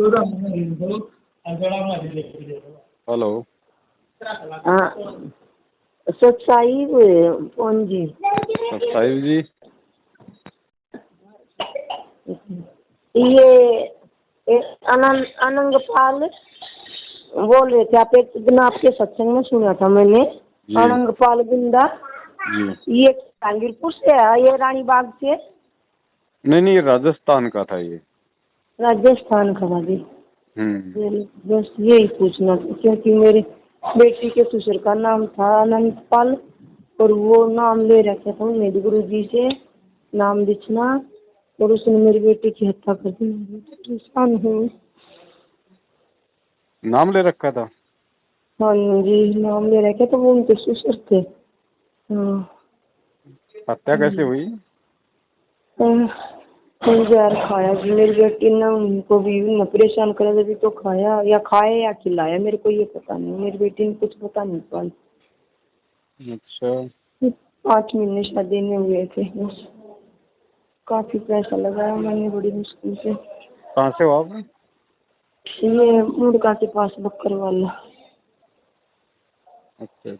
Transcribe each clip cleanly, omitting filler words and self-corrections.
Hello. हाँ, सच्चाई कौन जी? साहिब जी, ये अनंगपाल बोल रहे थे। आप एक दिन आपके सत्संग में सुना था मैंने, अनंगपाल बिंदा जी। ये जहांगीरपुर से है, ये रानी बाग से? नहीं, राजस्थान का था ये। राजस्थान का भाभी। बस यही पूछना था, क्योंकि मेरे बेटी के ससुर का नाम था अनंतपाल, और वो नाम ले रखा था मेरे गुरु जी से, नाम लिखना, और उसने मेरी बेटी की हत्या कर दी। परेशान हूँ। नाम ले रखा था? हाँ जी, नाम ले रखा था, वो उनके ससुर थे। हाँ। हत्या कैसे हुई? जहर खाया जी मेरी बेटी ने, उनको भी न परेशान करा, जब तो खाया या खिलाया, मेरे को ये पता नहीं। मेरी बेटी ने कुछ पता नहीं पाल। अच्छा। 5 महीने शादी में हुए थे बस। काफी पैसा लगाया मैंने बड़ी मुश्किल से। कहाँ से हो आप? ये मुर्गा के पास बक्कर वाला। अच्छा।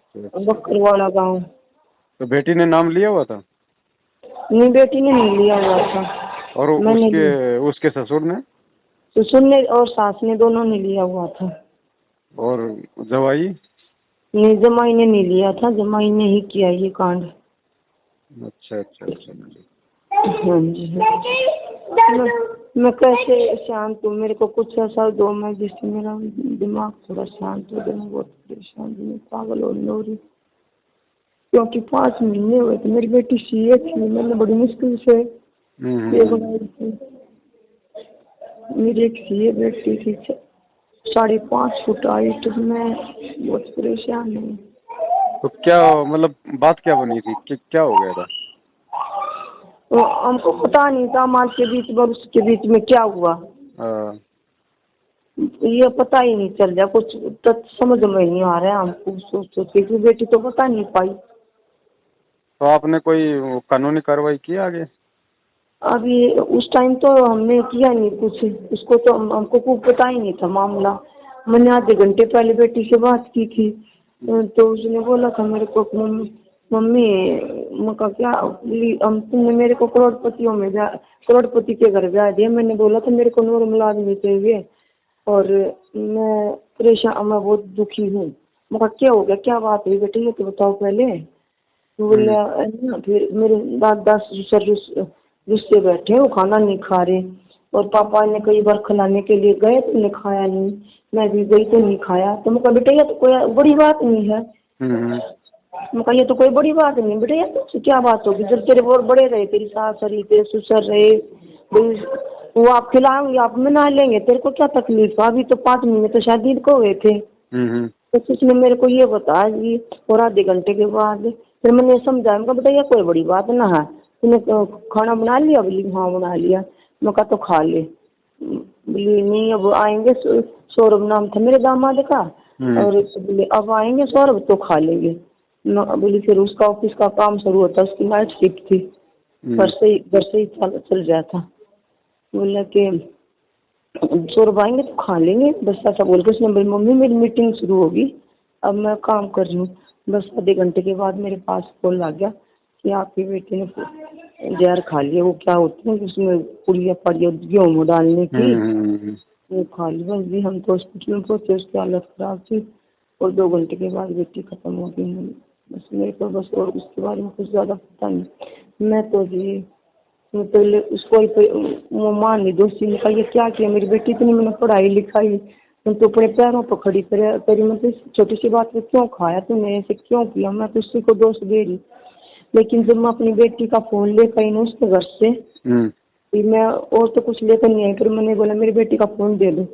बक्कर वाला गाँव। तो बेटी ने नाम लिया हुआ था? नहीं, बेटी ने नहीं लिया हुआ था। और उसके ससुर ने? ससुर ने और सास ने, दोनों ने लिया हुआ था। और जवाई? नहीं, जमाई ने नहीं लिया था, जमाई ने ही किया ये कांड। अच्छा। हाँ जी। मैं कैसे शांत हूँ? मेरे को कुछ ऐसा दो मैं जिससे मेरा दिमाग थोड़ा शांत हो जाए। मैं बहुत परेशान हूँ, मैं पागल हो रही, क्योंकि 5 महीने हुए थे। मेरी बेटी सीए थी, मैंने बड़ी मुश्किल से ये बनाई थी। मेरी एक सीए बेटी थी, 5.5 फुट हाइट। मैं बहुत परेशान हूँ। तो क्या मतलब बात क्या बनी थी कि क्या हो गया था? तो हमको पता नहीं था हमारे के बीच में और उसके बीच में क्या हुआ, ये पता ही नहीं चल रहा। कुछ तो समझ में नहीं आ रहा है हमको। सोच के बेटी तो बता नहीं पाई। तो आपने कोई कानूनी कार्रवाई की आगे? अभी उस टाइम तो हमने किया नहीं कुछ, उसको तो हमको कुछ पता ही नहीं था मामला। मैंने आधे घंटे पहले बेटी से बात की थी, तो उसने बोला था मेरे को, मम्मी मका क्या हम तुमने मेरे को करोड़पति के घर ब्याह दिया। मैंने बोला था मेरे को नॉर्मल आदमी चाहिए, और मैं परेशान, मैं बहुत दुखी हूँ। मका क्या हो गया, क्या बात हुई बेटे, ये तो बताओ पहले। बोला फिर मेरे दादा ससुर गुस्से बैठे, वो खाना नहीं खा रहे, और पापा ने कई बार खिलाने के लिए गए तो उन्हें खाया नहीं, मैं भी गई तो नहीं खाया। तो मैं कहा बेटा ये तो कोई बड़ी बात नहीं है। मैं कहा ये तो कोई बड़ी बात नहीं बेटा, ये तो क्या बात होगी, जब तेरे और बड़े रहे, तेरी सास रही, तेरे ससुर रहे, वो आप खिलाएंगे, आप मना लेंगे, तेरे को क्या तकलीफ है? अभी तो 5 महीने तो शादी को हुए थे। तो उसने मेरे को ये बताया जी, और आधे घंटे के बाद फिर मैंने समझाया, मैं बेटा ये कोई बड़ी बात ना है, तूने खाना बना लिया? बोली हाँ बना लिया। मैं कहा तो खा ले। बोली नहीं अब आएंगे, सौरभ नाम था मेरे दामाद का, और बोले अब आएंगे सौरभ तो खा लेंगे। बोली फिर उसका ऑफिस का काम शुरू होता, उसकी नाइट शिफ्ट थी, घर से ही चल रहा था। बोला कि सौरभ आएंगे तो खा लेंगे, बस ऐसा बोल के उसने बोली मम्मी मेरी मीटिंग शुरू होगी, अब मैं काम कर रही हूँ। बस आधे घंटे के बाद मेरे पास कॉल आ गया कि आपकी बेटी ने जहर खा लिया। वो क्या होती है उसमें पुड़िया पड़ी गेहूँ डालने की, वो खा ली। बस भी हम तो हॉस्पिटल में पहुंचे, उसकी हालत खराब थी, और 2 घंटे के बाद बेटी खत्म हो गई। बस मेरे को बस और उसके बारे में कुछ ज़्यादा पता नहीं। मैं तो जी पहले उसको वो मान ली दोषी ने कहा ये क्या किया, मेरी बेटी इतनी मैंने पढ़ाई लिखाई, तुम तो अपने पैरों पर खड़ी करी, मतलब छोटी सी बात में क्यों खाया तूने, ऐसे क्यों किया? मैं तो उसी को दोष दे रही। लेकिन जब मैं अपनी बेटी का फोन लेकर आई ना उसके घर से, मैं और तो कुछ लेकर नहीं आई, फिर मैंने बोला मेरी बेटी का फोन दे दो,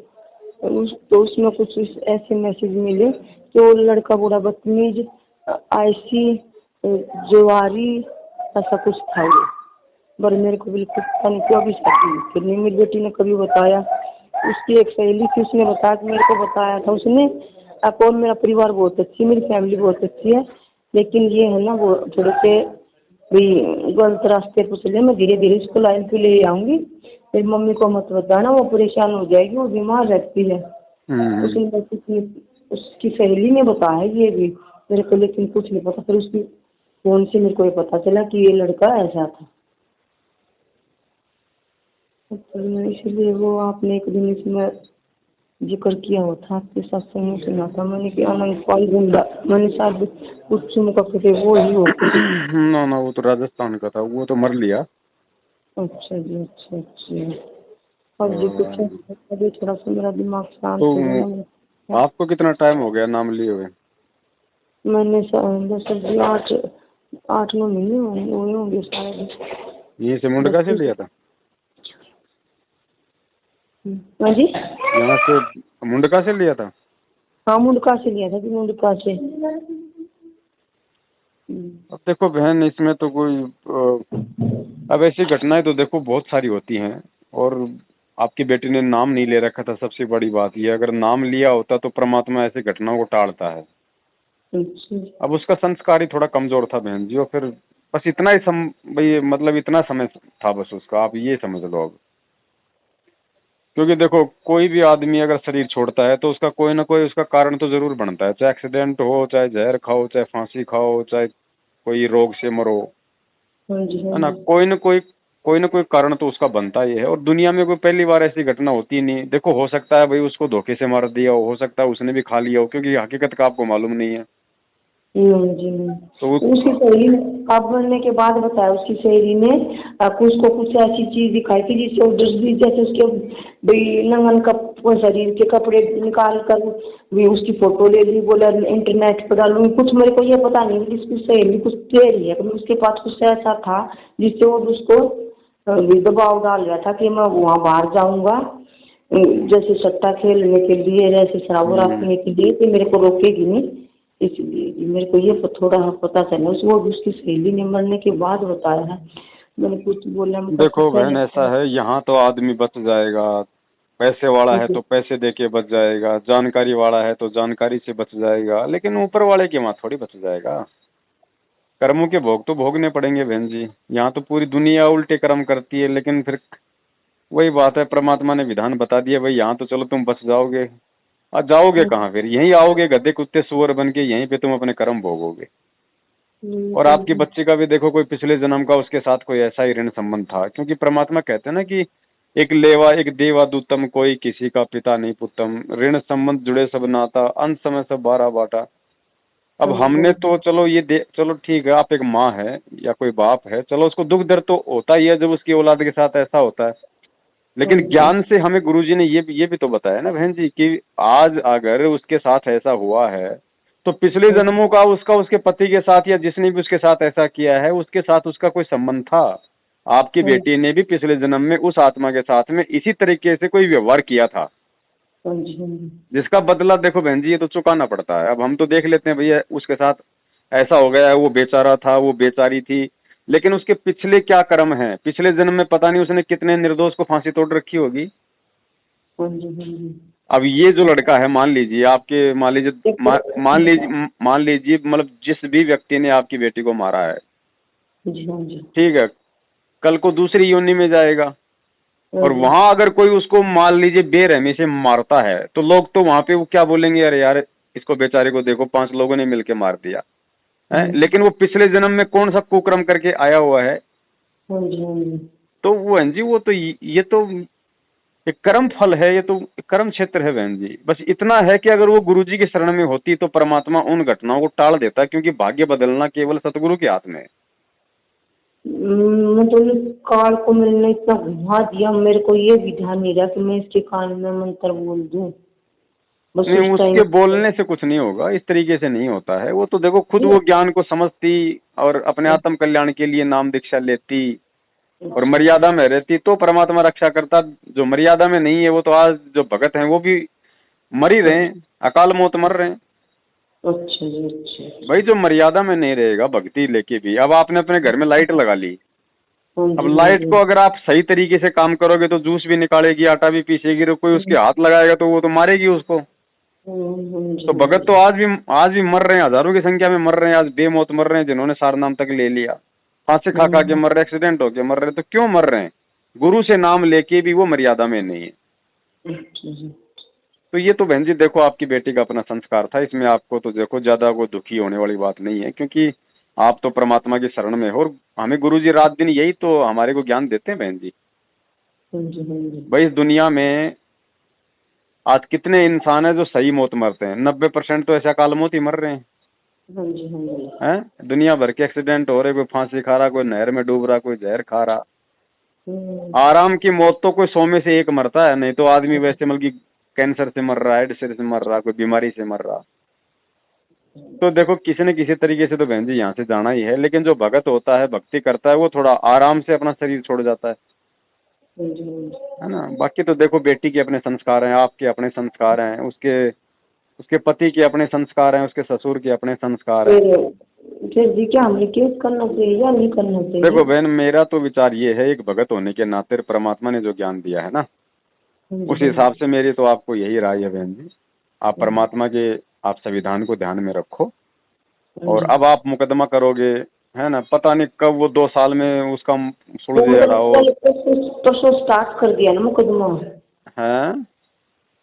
तो उसमें कुछ ऐसे मैसेज मिले कि वो लड़का बूढ़ा बदतमीज आईसी जुआरी ऐसा कुछ था। पर मेरे को बिल्कुल पता नहीं क्यों भी फिर नहीं, मेरी बेटी ने कभी बताया। उसकी एक सहेली थी, उसने बताया कि मेरे को बताया था उसने। अब और मेरा परिवार बहुत अच्छी है, मेरी फैमिली बहुत अच्छी है, लेकिन ये है ना वो थोड़े से भी गलत रास्ते पर चले। मैं धीरे धीरे इसको लाइन पे ले आऊंगी, फिर मम्मी को मत बताना, वो परेशान हो जाएगी, वो बीमार रहती है। उसने उसकी सहेली ने बताया ये भी मेरे को, लेकिन कुछ नहीं पता। फिर उसकी फोन से मेरे को ये पता चला कि ये लड़का ऐसा था। तो इसलिए वो आपने एक दिन इसमें जिक्र किया हो था, आपके सत्संग में सुना था मैंने कि अनंत पाल गुंडा, मैंने शायद कुछ सुन का फिर वो ही हो। ना ना, वो तो राजस्थान का था, वो तो मर लिया। अच्छा जी, अच्छा अच्छा। अब जी कुछ अभी थोड़ा सा मेरा दिमाग शांत तो हो गया। आपको कितना टाइम हो गया नाम लिए हुए? मैंने सर जी 8-9 महीने हुए होंगे शायद। यहीं से मुंडका से लिया था? हाँ जी, यहाँ से मुंडका से लिया था? हाँ मुंडका से लिया था जी, मुंडका से। अब देखो बहन, इसमें तो कोई अब ऐसी घटनाएं तो देखो बहुत सारी होती हैं, और आपकी बेटी ने नाम नहीं ले रखा था, सबसे बड़ी बात ये। अगर नाम लिया होता तो परमात्मा ऐसी घटनाओं को टालता है। अब उसका संस्कार ही थोड़ा कमजोर था बहन जी, और फिर बस इतना ही भाई मतलब इतना समय था बस उसका, आप ये समझ लो अब। क्योंकि देखो कोई भी आदमी अगर शरीर छोड़ता है तो उसका कोई ना कोई उसका कारण तो जरूर बनता है, चाहे एक्सीडेंट हो, चाहे जहर खाओ, चाहे फांसी खाओ, चाहे कोई रोग से मरो, है ना। कोई ना कोई कारण तो उसका बनता ही है। और दुनिया में कोई पहली बार ऐसी घटना होती नहीं। देखो हो सकता है भाई उसको धोखे से मार दिया हो सकता है उसने भी खा लिया हो, क्योंकि हकीकत का आपको मालूम नहीं है। जी। तो उसकी सहेली ने आप मरने के बाद बताया, उसकी सहेली ने उसको कुछ ऐसी चीज दिखाई थी जिससे वो भी, जैसे उसके नंगन का शरीर के कपड़े निकाल कर भी उसकी फोटो ले ली, बोला इंटरनेट पर डालूंगी। कुछ मेरे को ये पता नहीं, जिसकी सहेली कुछ दे रही है, उसके पास कुछ ऐसा था जिससे वो उसको दबाव डाल रहा था कि मैं वहाँ बाहर जाऊंगा, जैसे सट्टा खेलने के लिए, जैसे शराब पीने के लिए, तो मेरे को रोकेगी नहीं। इसलिए मेरे को ये थोड़ा पता चला, वो उसकी सहेली ने मरने के बाद बताया है। मैंने कुछ बोला, देखो बहन ऐसा है, यहाँ तो आदमी बच जाएगा, पैसे वाला है तो पैसे दे के बच जाएगा, जानकारी वाला है तो जानकारी से बच जाएगा, लेकिन ऊपर वाले के वहाँ थोड़ी बच जाएगा। कर्मों के भोग तो भोगने पड़ेंगे बहन जी। यहाँ तो पूरी दुनिया उल्टे कर्म करती है, लेकिन फिर वही बात है, परमात्मा ने विधान बता दिया भाई यहाँ तो चलो तुम बच जाओगे। आज जाओगे कहाँ? फिर यहीं आओगे गधे कुत्ते सुअर बन के, यहीं पे तुम अपने कर्म भोगोगे। और आपके बच्चे का भी देखो कोई पिछले जन्म का उसके साथ कोई ऐसा ही ऋण संबंध था, क्योंकि परमात्मा कहते हैं ना कि एक लेवा एक देवा दूतम, कोई किसी का पिता नहीं पुतम, ऋण संबंध जुड़े सब नाता, अंत समय सब बारह बाटा। अब हमने तो चलो चलो ठीक है, आप एक माँ है या कोई बाप है, चलो उसको दुख दर्द तो होता ही है जब उसकी औलाद के साथ ऐसा होता है। लेकिन ज्ञान से हमें गुरुजी ने ये भी तो बताया ना बहन जी कि आज अगर उसके साथ ऐसा हुआ है तो पिछले जन्मों का उसका उसके पति के साथ या जिसने भी उसके साथ ऐसा किया है उसके साथ उसका कोई संबंध था। आपकी बेटी ने भी पिछले जन्म में उस आत्मा के साथ में इसी तरीके से कोई व्यवहार किया था, जिसका बदला देखो बहन जी ये तो चुकाना पड़ता है। अब हम तो देख लेते हैं भैया उसके साथ ऐसा हो गया है, वो बेचारा था, वो बेचारी थी, लेकिन उसके पिछले क्या कर्म हैं, पिछले जन्म में पता नहीं उसने कितने निर्दोष को फांसी तोड़ रखी होगी। अब ये जो लड़का है, मान लीजिए आपके मान लीजिए मतलब जिस भी व्यक्ति ने आपकी बेटी को मारा है, ठीक है, कल को दूसरी योनि में जाएगा और वहां अगर कोई उसको मान लीजिए बेरहमी से मारता है तो लोग तो वहां पे वो क्या बोलेंगे, अरे यार इसको बेचारे को देखो 5 लोगों ने मिलके मार दिया है। लेकिन वो पिछले जन्म में कौन सा कुकर्म करके आया हुआ है। तो वो बहन जी वो तो ये तो एक कर्म फल है, ये तो कर्म क्षेत्र है बहन जी। बस इतना है कि अगर वो गुरुजी के शरण में होती तो परमात्मा उन घटनाओं को टाल देता, क्योंकि भाग्य बदलना केवल सतगुरु के हाथ में है। मतलब काल को मैंने इतना घुमा दिया, मेरे को ये भी ध्यान नहीं रहा कि मैं इसके कान में मंत्र बोल दूं। नहीं, उसके बोलने से कुछ नहीं होगा, इस तरीके से नहीं होता है। वो तो देखो खुद वो ज्ञान को समझती और अपने आत्म कल्याण के लिए नाम दीक्षा लेती और मर्यादा में रहती तो परमात्मा रक्षा करता। जो मर्यादा में नहीं है वो तो आज जो भगत हैं वो भी मर ही रहे हैं, अकाल मौत मर रहे हैं। अच्छा जी, अच्छा। भाई जो मर्यादा में नहीं रहेगा भक्ति लेके भी, अब आपने अपने घर में लाइट लगा ली, अब लाइट को अगर आप सही तरीके से काम करोगे तो जूस भी निकालेगी, आटा भी पीसेगी, तो कोई उसके हाथ लगाएगा तो वो तो मारेगी उसको। तो भगत तो आज भी मर रहे हैं, हजारों की संख्या में मर रहे हैं, आज बेमौत मर रहे हैं, जिन्होंने सार नाम तक ले लिया, फांसी खा के मर रहे, एक्सीडेंट होके मर रहे। तो क्यों मर रहे हैं? गुरु से नाम लेके भी वो मर्यादा में नहीं है। अच्छा जी। तो ये तो बहन जी देखो आपकी बेटी का अपना संस्कार था, इसमें आपको तो देखो ज्यादा वो दुखी होने वाली बात नहीं है, क्योंकि आप तो परमात्मा की शरण में हो और हमें गुरु जी रात दिन यही तो हमारे को ज्ञान देते हैं बहन जी। हाँ जी, हाँ जी। भाई इस दुनिया में आज कितने इंसान है जो सही मौत मरते हैं, 90% तो ऐसा काल मौत ही मर रहे हैं। हाँ जी, हाँ जी। दुनिया भर के एक्सीडेंट हो रहे, कोई फांसी खा रहा, कोई नहर में डूब रहा, कोई जहर खा रहा। हम्म। आराम की मौत तो कोई 100 में से एक मरता है, नहीं तो आदमी वैसे मतलब कि कैंसर से मर रहा है, एड्स से मर रहा, कोई बीमारी से मर रहा। तो देखो किसी न किसी तरीके से तो बहन जी यहाँ से जाना ही है, लेकिन जो भगत होता है, भक्ति करता है, वो थोड़ा आराम से अपना शरीर छोड़ जाता हाँ जी, हाँ जी। है ना। बाकी तो देखो बेटी के अपने संस्कार हैं, आपके अपने संस्कार हैं, उसके उसके पति के अपने संस्कार हैं, उसके ससुर के अपने संस्कार हैं। फिर जी क्या हमें केस करना चाहिए या नहीं करना चाहिए? देखो बहन मेरा तो विचार ये है, एक भगत होने के नाते परमात्मा ने जो ज्ञान दिया है ना, हाँ जी, उस हिसाब से मेरी तो आपको यही राय है बहन जी, आप परमात्मा के आप संविधान को ध्यान में रखो। हाँ और जी। अब आप मुकदमा करोगे, है ना, पता नहीं कब वो 2 साल में उसका वो सुलझ मतलब रहा हो। कल परसों स्टार्ट कर दिया ना मुकदमा? है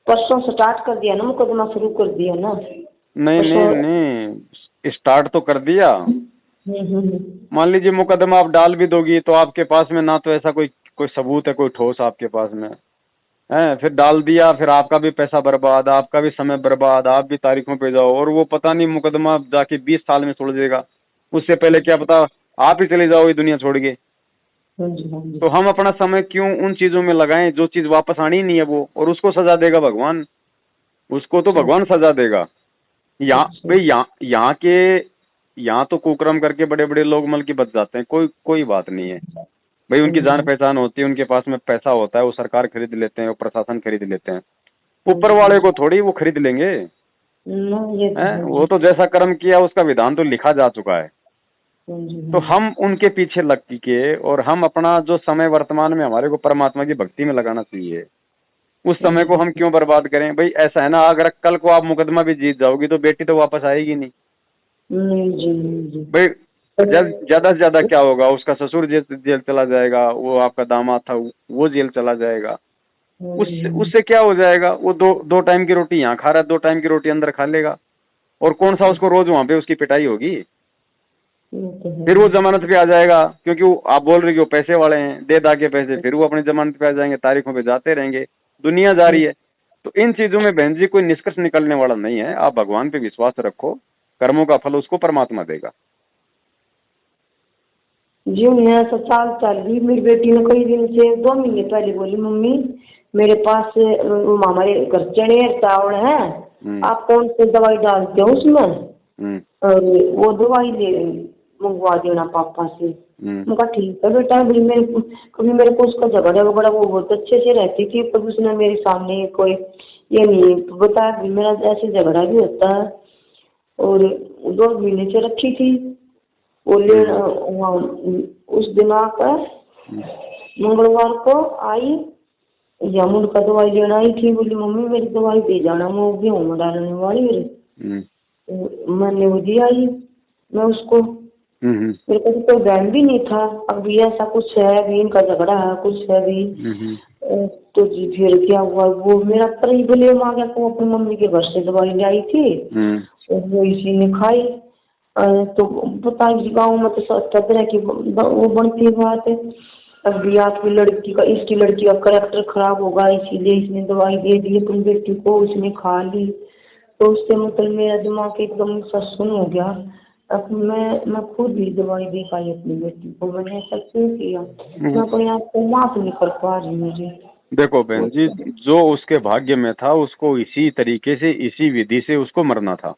परसों स्टार्ट कर दिया ना मुकदमा, शुरू कर दिया ना? नहीं नहीं परसों। नहीं, स्टार्ट तो कर दिया। हम्म। मान लीजिए मुकदमा आप डाल भी दोगी तो आपके पास में ना तो ऐसा कोई कोई सबूत है, कोई ठोस आपके पास में है, फिर डाल दिया, फिर आपका भी पैसा बर्बाद, आपका भी समय बर्बाद, आप भी तारीखों पे जाओ, और वो पता नहीं मुकदमा जाके 20 साल में सुलझेगा, उससे पहले क्या पता आप ही चले जाओ ये दुनिया छोड़ के। हाँ जी, हाँ जी। तो हम अपना समय क्यों उन चीजों में लगाएं जो चीज वापस आनी ही नहीं है वो, और उसको सजा देगा भगवान, उसको तो भगवान सजा देगा। यहाँ अच्छा। भाई यहाँ के यहाँ तो कुकर्म करके बड़े बड़े लोग मल की बच जाते हैं, कोई कोई बात नहीं है भाई, हाँ उनकी जी, जान पहचान होती है, उनके पास में पैसा होता है, वो सरकार खरीद लेते हैं, वो प्रशासन खरीद लेते हैं, हाँ ऊपर जी, हाँ वाले जी। को थोड़ी वो खरीद लेंगे। ना ये तो हैं है वो जी। तो जैसा कर्म किया उसका विधान तो लिखा जा चुका है। हाँ जी, तो हाँ जी। हम उनके पीछे लग के और हम अपना जो समय वर्तमान में हमारे को परमात्मा की भक्ति में लगाना चाहिए, उस हाँ समय जी, को हम क्यों बर्बाद करें भाई। ऐसा है ना, अगर कल को आप मुकदमा भी जीत जाओगी तो बेटी तो वापस आएगी नहीं नहीं जी, नहीं जी। भाई। तो- ज्यादा से ज्यादा क्या होगा, उसका ससुर जेल जेल चला जाएगा, वो आपका दामाद था वो जेल चला जाएगा, हाँ जी, उससे हाँ जी। उससे क्या हो जाएगा, वो दो टाइम की रोटी यहाँ खा रहा है, 2 टाइम की रोटी अंदर खा लेगा, और कौन सा उसको रोज वहां पे उसकी पिटाई होगी। ये तो है फिर वो जी। जमानत पे आ जाएगा, क्योंकि वो आप बोल रहे हो कि वो पैसे वाले हैं, दे दा के पैसे, फिर वो अपनी जमानत पे आ जाएंगे, तारीखों पे जाते रहेंगे, दुनिया जा रही है। तो इन चीजों में बहन जी कोई निष्कर्ष निकलने वाला नहीं है, आप भगवान पे विश्वास रखो, कर्मों का फल उसको परमात्मा देगा। जी मैं तो चाल चल रही, मेरी बेटी ने कई दिन से 2 महीने पहले बोली, मम्मी मेरे पास हमारे घर चने चावल है, आप कौन सी दवाई डालते हो उसमें, और वो दवाई ले मंगवा देना पापा से। मैं कहा ठीक है बेटा। कभी मेरे को उसका झगड़ा वगड़ा वो बहुत अच्छे से रहती थी, पर उसने मेरे सामने कोई ये नहीं बताया कि मेरा ऐसे झगड़ा भी होता है। और 2 महीने से रखी थी वो उस दिन आकर मंगलवार को आई, जामुन का दवाई लेना आई थी, बोली मम्मी मेरी दवाई दे जाना, मैं गेहूं में डालने वाली मेरे। मैंने वो दी आई मैं उसको, मेरे को कोई बहन भी नहीं था। अब भी ऐसा कुछ है भी, इनका झगड़ा है कुछ है भी। तो जी फिर क्या हुआ, वो मेरा पर ही ब्लेम आ गया, वो अपनी मम्मी के घर से दवाई ले आई थी और वो इसी ने खाई। तो पता है गाँव में तो तरह की वो बनती बात है। अब भी आपकी लड़की का, इसकी लड़की का करेक्टर खराब होगा इसीलिए इसने दवाई दे दी अपनी बेटी को, उसने खा ली। तो उससे मतलब मेरा दिमाग एकदम सुन्न हो गया। अब मैं खुद ही दवाई दे पाई अपनी बेटी को, मैंने ऐसा क्यों किया, मैं अपने आप को माफ नहीं कर पा रही मुझे। देखो बहन जी, जो उसके भाग्य में था उसको इसी तरीके से इसी विधि से उसको मरना था,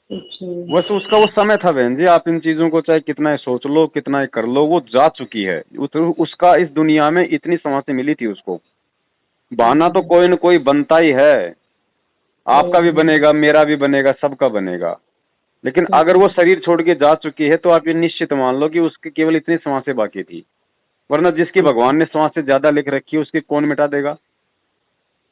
बस उसका वो समय था बहन जी। आप इन चीजों को चाहे कितना ही सोच लो कितना ही कर लो, वो जा चुकी है, उसका इस दुनिया में इतनी समाधि मिली थी उसको। बहाना तो कोई न कोई बनता ही है, आपका भी बनेगा, मेरा भी बनेगा, सबका बनेगा। लेकिन अगर वो शरीर छोड़ के जा चुकी है तो आप ये निश्चित मान लो कि उसकी केवल इतनी सांसें बाकी थी, वरना जिसकी भगवान ने सांसें ज्यादा लिख रखी है उसकी कौन मिटा देगा।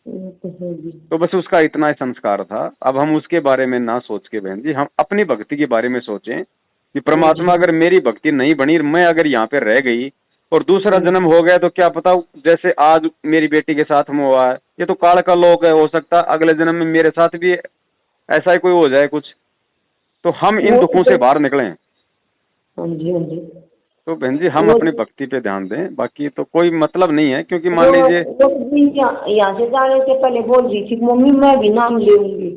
तो बस उसका इतना ही संस्कार था। अब हम उसके बारे में ना सोच के बहन जी हम अपनी भक्ति के बारे में सोचें कि परमात्मा अगर मेरी भक्ति नहीं बनी, मैं अगर यहाँ पे रह गई और दूसरा जन्म हो गया तो क्या पता, जैसे आज मेरी बेटी के साथ में हुआ है, ये तो काल का लोक है, हो सकता अगले जन्म में मेरे साथ भी ऐसा ही कोई हो जाए कुछ। तो हम इन वो दुखों से बाहर निकलें। हाँ जी, हाँ जी। तो बहन जी हम वो अपनी भक्ति पे ध्यान दें, बाकी तो कोई मतलब नहीं है, क्योंकि वो मान लीजिए। वो भी यहाँ से जाने से पहले बोल रही थी मम्मी मैं भी नाम लेंगी,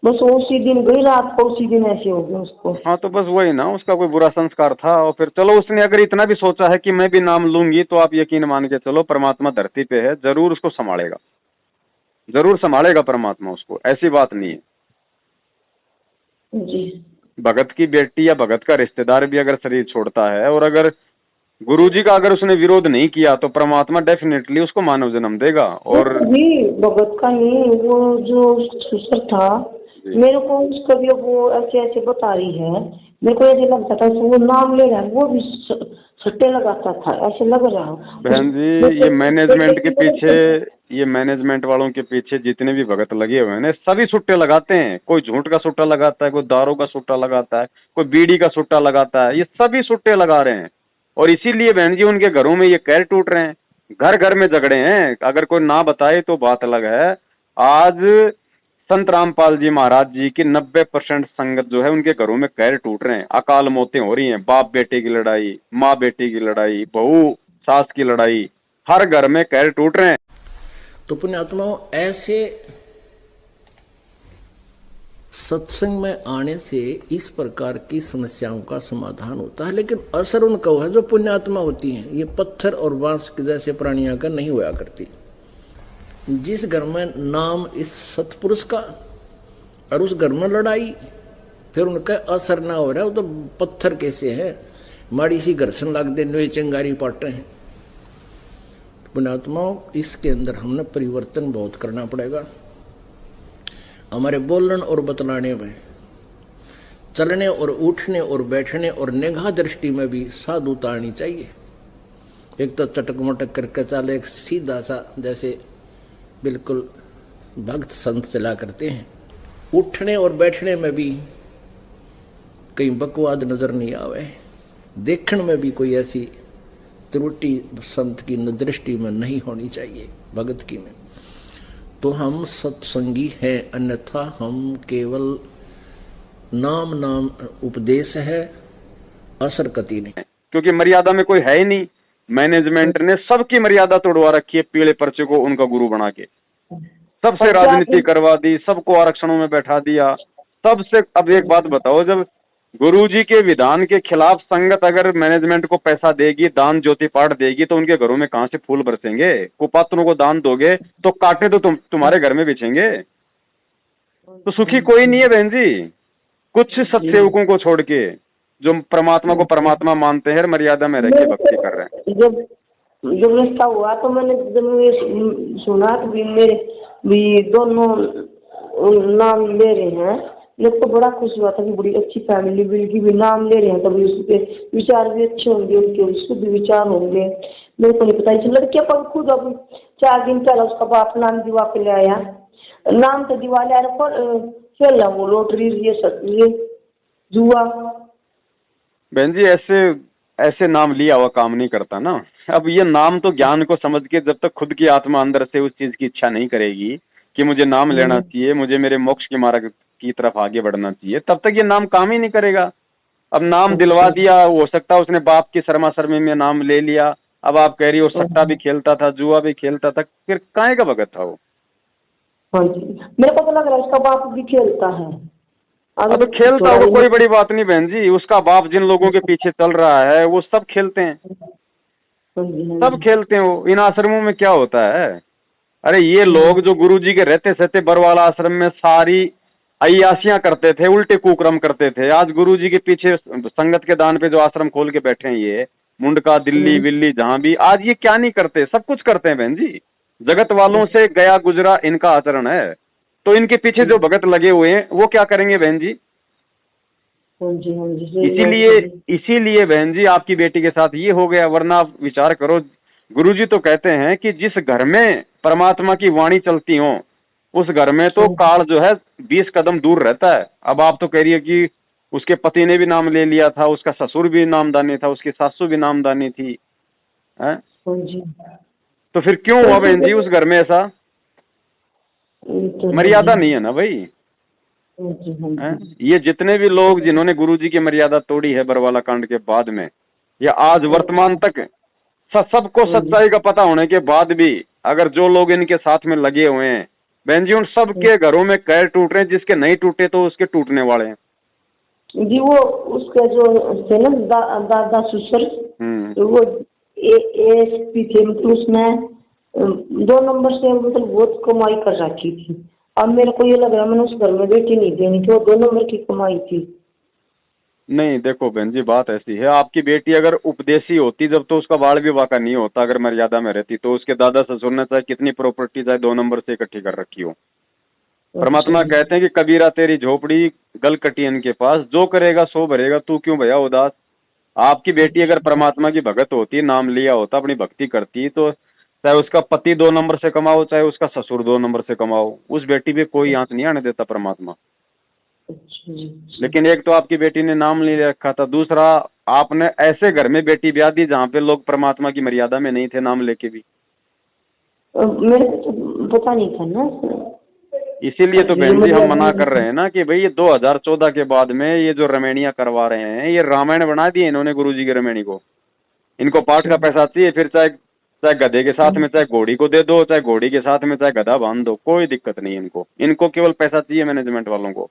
बस वो उसी दिन गई रात को, उसी दिन ऐसे हो गया उसको। हाँ तो बस वही ना, उसका कोई बुरा संस्कार था, और फिर चलो उसने अगर इतना भी सोचा है कि मैं भी नाम लूंगी, तो आप यकीन मान के चलो परमात्मा धरती पे है, जरूर उसको संभालेगा, जरूर संभालेगा परमात्मा उसको, ऐसी बात नहीं है। जी भगत की बेटी या भगत का रिश्तेदार भी अगर शरीर छोड़ता है, और अगर गुरुजी का अगर उसने विरोध नहीं किया, तो परमात्मा डेफिनेटली उसको मानव जन्म देगा। और जी भगत का नहीं, वो जो ससुर था, मेरे को उसका भी वो ऐसे ऐसे बता रही है, मेरे को ऐसे लगता था वो नाम ले रहा है, वो भी सट्टे लगाता था, ऐसे लग रहा। बहन जी ये मैनेजमेंट के पीछे, ये मैनेजमेंट वालों के पीछे जितने भी भगत लगे हुए हैं ना, सभी सुट्टे लगाते हैं। कोई झूठ का सुट्टा लगाता है, कोई दारू का सुट्टा लगाता है, कोई बीड़ी का सुट्टा लगाता है, ये सभी सुट्टे लगा रहे हैं। और इसीलिए बहन जी उनके घरों में ये कहर टूट रहे हैं, घर घर में झगड़े हैं। अगर कोई ना बताए तो बात अलग है। आज संत रामपाल जी महाराज जी की 90% संगत जो है, उनके घरों में कहर टूट रहे हैं, अकाल मौतें हो रही हैं, बाप बेटे की लड़ाई, माँ बेटी की लड़ाई, बहू सास की लड़ाई, हर घर में कहर टूट रहे हैं। तो पुण्यात्माओं, ऐसे सत्संग में आने से इस प्रकार की समस्याओं का समाधान होता है, लेकिन असर उनका है जो पुण्यात्मा होती हैं। ये पत्थर और बांस के जैसे प्राणियों का नहीं हुआ करती। जिस घर में नाम इस सतपुरुष का और उस घर में लड़ाई, फिर उनका असर ना हो रहा है, वो तो पत्थर कैसे है, माड़ी सी घर्षण लग दे नोए चंगारी पाटे हैं। पुण्यात्माओं, इसके अंदर हमने परिवर्तन बहुत करना पड़ेगा। हमारे बोलने और बतलाने में, चलने और उठने और बैठने और निगाह दृष्टि में भी साधुता आनी चाहिए। एक तो चटक मटक करके चले, एक सीधा सा जैसे बिल्कुल भक्त संत चला करते हैं। उठने और बैठने में भी कहीं बकवाद नजर नहीं आवे, देखने में भी कोई ऐसी त्रुटि संत की दृष्टि में नहीं होनी चाहिए, भगत की में। तो हम सत्संगी हैं, अन्यथा हम केवल नाम नाम उपदेश है, असर कति नहीं। क्योंकि मर्यादा में कोई है ही नहीं। मैनेजमेंट ने सबकी मर्यादा तोड़वा रखी है, पीले पर्चे को उनका गुरु बना के सबसे राजनीति करवा दी, सबको आरक्षणों में बैठा दिया, सबसे। अब एक बात बताओ, जब गुरुजी के विधान के खिलाफ संगत अगर मैनेजमेंट को पैसा देगी, दान ज्योति पाठ देगी, तो उनके घरों में कहां से फूल बरसेंगे? कुपात्रों को दान दोगे तो कांटे तो तुम्हारे घर में बिछेंगे। तो सुखी कोई नहीं है बहन जी, कुछ सत्सेवकों को छोड़ के, जो परमात्मा को परमात्मा मानते हैं, मर्यादा में रह के भक्ति कर रहे हैं। जब रिश्ता हुआ तो मैंने जब ये सुना कि मेरे भी दोनों नाम ले रहे हैं, मेरे को बड़ा खुश हुआ था कि बड़ी अच्छी फैमिली बिल्कुल भी नाम ले रहे हैं, तभी उसके विचार भी अच्छे होंगे, उनके उसके भी विचार होंगे। मेरे को नहीं पता। इस लड़के पर खुद अब 4 दिन पहले उसका बाप नाम दिवा के ले आया, नाम तो दिवा ले आया पर खेला वो लॉटरी, ये जुआ। बहन जी ऐसे नाम लिया हुआ काम नहीं करता ना। अब ये नाम तो ज्ञान को समझ के, जब तक खुद की आत्मा अंदर से उस चीज की इच्छा नहीं करेगी कि मुझे नाम लेना चाहिए, मुझे मेरे मोक्ष के मार्ग की तरफ आगे बढ़ना चाहिए, तब तक ये नाम काम ही नहीं करेगा। अब नाम दिलवा दिया, हो सकता है उसने बाप की शर्मा शर्मी में नाम ले लिया। अब आप कह रही हो सट्टा भी खेलता था, जुआ भी खेलता था, फिर काहे का भगत था वो? हाँ जी, मेरे को तो लग रहा है उसका बाप भी खेलता है। अब खेलता हो कोई बड़ी बात नहीं बहन जी, उसका बाप जिन लोगों के पीछे चल रहा है वो सब खेलते हैं, सब खेलते हैं। वो इन आश्रमों में क्या होता है? अरे ये लोग जो गुरुजी के रहते सहते बरवाला आश्रम में सारी अय्यासियां करते थे, उल्टे कुक्रम करते थे, आज गुरुजी के पीछे संगत के दान पे जो आश्रम खोल के बैठे हैं, ये मुंडका दिल्ली विल्ली जहां भी, आज ये क्या नहीं करते? सब कुछ करते हैं बहन जी। जगत वालों से गया गुजरा इनका आचरण है। तो इनके पीछे जो भगत लगे हुए हैं वो क्या करेंगे बहन जी? इसीलिए बहन जी आपकी बेटी के साथ ये हो गया। वरना आप विचार करो, गुरुजी तो कहते हैं कि जिस घर में परमात्मा की वाणी चलती हो, उस घर में तो काल जो है 20 कदम दूर रहता है। अब आप तो कह रही है कि उसके पति ने भी नाम ले लिया था, उसका ससुर भी नामदानी था, उसकी सासू भी नामदानी थी, हैं? हाँ जी। तो फिर क्यों हुआ बहन जी उस घर में ऐसा? ये तो है मर्यादा जी। नहीं है ना भाई। हाँ जी, हाँ हैं? जी। ये जितने भी लोग जिन्होंने गुरुजी की मर्यादा तोड़ी है बरवाला कांड के बाद में, या आज वर्तमान तक, सबको हाँ जी। सच्चाई का पता होने के बाद भी अगर जो लोग इनके साथ में लगे हुए हैं, बहन जी उन सब के घरों में कैर टूट रहे हैं, जिसके नहीं टूटे तो उसके टूटने वाले हैं। जी वो उसका जो थे ना दादा ससुर, तो वो एएसपी थे, मतलब उसमें 2 नंबर से मतलब बहुत कमाई कर रखी थी। अब मेरे को ये लग रहा है मैंने उस घर में बेटी नहीं देनी थी, वो 2 नंबर की कमाई थी। नहीं देखो बहन जी, बात ऐसी है, आपकी बेटी अगर उपदेशी होती जब तो उसका बाल विवाह का नहीं होता, अगर मर्यादा में रहती तो उसके दादा ससुर ने चाहे कितनी प्रॉपर्टी चाहे 2 नंबर से इकट्ठी कर रखी हो। अच्छा परमात्मा जी। कहते हैं कि कबीरा तेरी झोपड़ी गल कटियन के पास, जो करेगा सो भरेगा, तू क्यों भैया उदास। आपकी बेटी अगर परमात्मा की भगत होती, नाम लिया होता, अपनी भक्ति करती, तो चाहे उसका पति 2 नंबर से कमाओ चाहे उसका ससुर 2 नंबर से कमाओ, उस बेटी पे कोई आंच नहीं आने देता परमात्मा। अच्छा जी। अच्छा। लेकिन एक तो आपकी बेटी ने नाम ले रखा था, दूसरा आपने ऐसे घर में बेटी ब्याह दी जहाँ पे लोग परमात्मा की मर्यादा में नहीं थे नाम लेके भी। मेरे को तो पता नहीं था ना। इसीलिए तो ये बहन जी हम मतलब मना कर रहे हैं ना कि भाई ये 2014 के बाद में ये जो रमैनियां करवा रहे हैं, ये रामायण बना दी इन्होंने गुरुजी की रमैनी को। इनको पाठ का पैसा चाहिए, फिर चाहे चाहे गधे के साथ में चाहे घोड़ी को दे दो, चाहे घोड़ी के साथ में चाहे गधा बांध दो, कोई दिक्कत नहीं इनको, इनको केवल पैसा चाहिए मैनेजमेंट वालों को।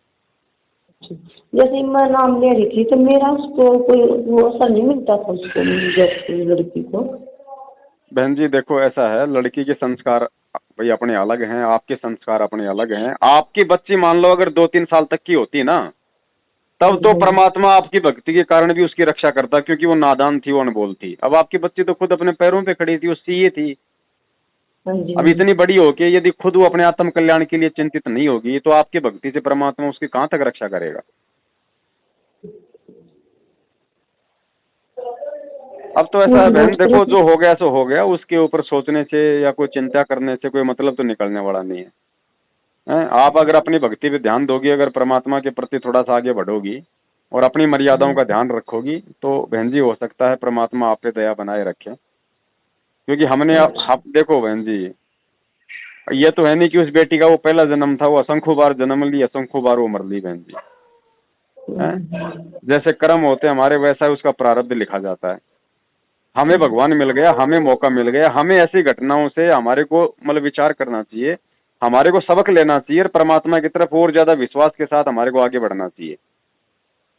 जैसे मैं नाम ले रही थी तो मेरा उसको कोई वो असर नहीं मिलता था उसको, जैसे लड़की को। बहन जी देखो ऐसा है, लड़की के संस्कार भाई अपने अलग हैं, आपके संस्कार अपने अलग हैं। आपकी बच्ची मान लो अगर 2-3 साल तक की होती ना, तब तो परमात्मा आपकी भक्ति के कारण भी उसकी रक्षा करता, क्योंकि वो नादान थी, वो अनबोल थी। अब आपकी बच्ची तो खुद अपने पैरों पे खड़ी थी, वो सीए थी। हाँ जी। अब इतनी बड़ी हो के यदि खुद वो अपने आत्म कल्याण के लिए चिंतित नहीं होगी, तो आपकी भक्ति से परमात्मा उसकी कहां तक रक्षा करेगा। अब तो ऐसा है बहन, देखो जो हो गया सो हो गया, उसके ऊपर सोचने से या कोई चिंता करने से कोई मतलब तो निकलने वाला नहीं है। हैं? आप अगर अपनी भक्ति पे ध्यान दोगी, अगर परमात्मा के प्रति थोड़ा सा आगे बढ़ोगी और अपनी मर्यादाओं का ध्यान रखोगी, तो बहन जी हो सकता है परमात्मा आप पे दया बनाए रखे। क्योंकि हमने आप देखो बहन जी, ये तो है नहीं कि उस बेटी का वो पहला जन्म था, वो असंख्य बार जन्म ली, असंख्य बार वो मर ली बहन जी। हैं? जैसे कर्म होते हैं हमारे, वैसा ही उसका प्रारब्ध लिखा जाता है। हमें भगवान मिल गया, हमें मौका मिल गया, हमें ऐसी घटनाओं से हमारे को मतलब विचार करना चाहिए, हमारे को सबक लेना चाहिए और परमात्मा की तरफ और ज्यादा विश्वास के साथ हमारे को आगे बढ़ना चाहिए